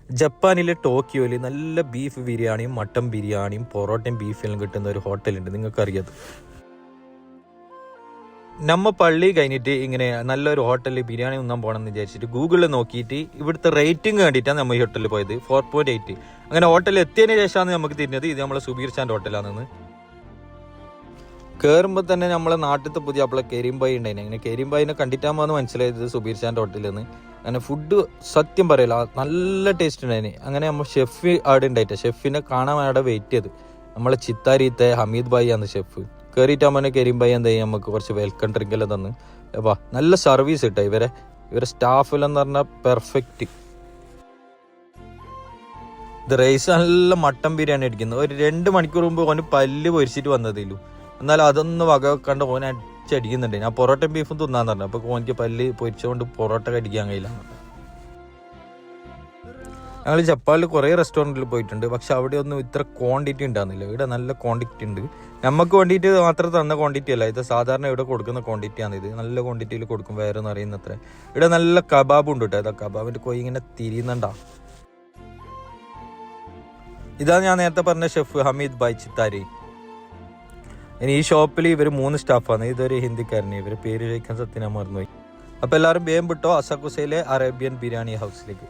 ജപ്പാനിലെ ടോക്കിയോയിൽ നല്ല ബീഫ് ബിരിയാണിയും മട്ടൻ ബിരിയാണിയും പൊറോട്ടയും ബീഫെല്ലാം കിട്ടുന്ന ഒരു ഹോട്ടലുണ്ട്, നിങ്ങൾക്കറിയാം. നമ്മ പള്ളി കഴിഞ്ഞിട്ട് ഇങ്ങനെ നല്ലൊരു ഹോട്ടലിൽ ബിരിയാണി ഉണ്ണാൻ പോകണമെന്ന് വിചാരിച്ചിട്ട് ഗൂഗിളിൽ നോക്കിയിട്ട് ഇവിടുത്തെ റേറ്റിംഗ് കണ്ടിട്ടാണ് നമ്മൾ ഈ ഹോട്ടലിൽ പോയത്. 4.8. അങ്ങനെ ഹോട്ടലിൽ എത്തിയതിന് ശേഷമാണ് നമുക്ക് തിരിഞ്ഞത് ഇത് നമ്മളെ സുബീർ ചാൻ്റെ ഹോട്ടലാണെന്ന്. കയറുമ്പോൾ തന്നെ നമ്മളെ നാട്ടിലത്തെ പുതിയ അപ്പളെ കരീംബായി ഉണ്ടായിന്. അങ്ങനെ കരീംബായിനെ കണ്ടിട്ടാകുമ്പോൾ മനസ്സിലായത് സുബീർ ചാൻ്റെ ഹോട്ടലിൽ. അങ്ങനെ ഫുഡ് സത്യം പറയല നല്ല ടേസ്റ്റ് ഉണ്ടായിന്. അങ്ങനെ നമ്മൾ ഷെഫ് അവിടെ ഉണ്ടായിട്ട് ഷെഫിനെ കാണാൻ അവിടെ വെയിറ്റ് ചെയ്ത്. നമ്മളെ ചിത്താരീത്തെ ഹമീദ് ഭായി ആണ് ഷെഫ്. കയറിയിട്ടാകുമ്പോൾ കരീംബായി എന്താ നമുക്ക് കുറച്ച് വെൽക്കം ഡ്രിങ്കെല്ലാം തന്ന്. വാ, നല്ല സർവീസ് കിട്ടാ ഇവരെ സ്റ്റാഫെല്ലാം പറഞ്ഞാൽ പെർഫെക്റ്റ്. ഇത് റൈസ് നല്ല മട്ടൻ ബിരിയാണി അടിക്കുന്നത്. ഒരു 2 മണിക്കൂർ മുമ്പ് ഓന് പല്ല് പൊരിച്ചിട്ട് വന്നതേലു. എന്നാലും അതൊന്നും വക കണ്ട് ഓൻ അടിച്ചടിക്കുന്നുണ്ട്. ഞാൻ പൊറോട്ടയും ബീഫും തിന്നാന്ന് പറഞ്ഞു. അപ്പോൾ ഓനിക്ക് പല്ല് പൊരിച്ചുകൊണ്ട് പൊറോട്ട കടിക്കാൻ കഴിയില്ല. ഞങ്ങൾ ജപ്പാനിൽ കുറേ റെസ്റ്റോറൻറ്റിൽ പോയിട്ടുണ്ട്, പക്ഷെ അവിടെ ഒന്നും ഇത്ര ക്വാണ്ടിറ്റി ഉണ്ടാകുന്നില്ല. ഇവിടെ നല്ല ക്വാണ്ടിറ്റി ഉണ്ട്. നമുക്ക് വേണ്ടിയിട്ട് മാത്രം തന്ന ക്വാണ്ടിറ്റി അല്ല ഇത്, സാധാരണ ഇവിടെ കൊടുക്കുന്ന ക്വാണ്ടിറ്റിയാണ് ഇത്. നല്ല ക്വാണ്ടിറ്റിയിൽ കൊടുക്കും. വേറെ എന്ന് അറിയുന്നത്ര ഇവിടെ നല്ല കബാബ് ഉണ്ട് കേട്ടോ. ഇതാ കബാബിൻ്റെ കൊയ് ഇങ്ങനെ തിരിയുന്നുണ്ടാ. ഇതാണ് ഞാൻ നേരത്തെ പറഞ്ഞ ഷെഫ് ഹമീദ് ഭായ് ചിത്താരി. ഇനി ഈ ഷോപ്പിൽ ഇവർ 3 സ്റ്റാഫാണ്. ഇതൊരു ഹിന്ദിക്കാരനെ, ഇവർ പേര് ചോദിക്കാൻ സത്യം ഞാൻ മറന്നുപോയി. അപ്പോൾ എല്ലാവരും വേഗം വിട്ടോ അസാക്കുസയിലെ അറേബ്യൻ ബിരിയാണി ഹൗസിലേക്ക്.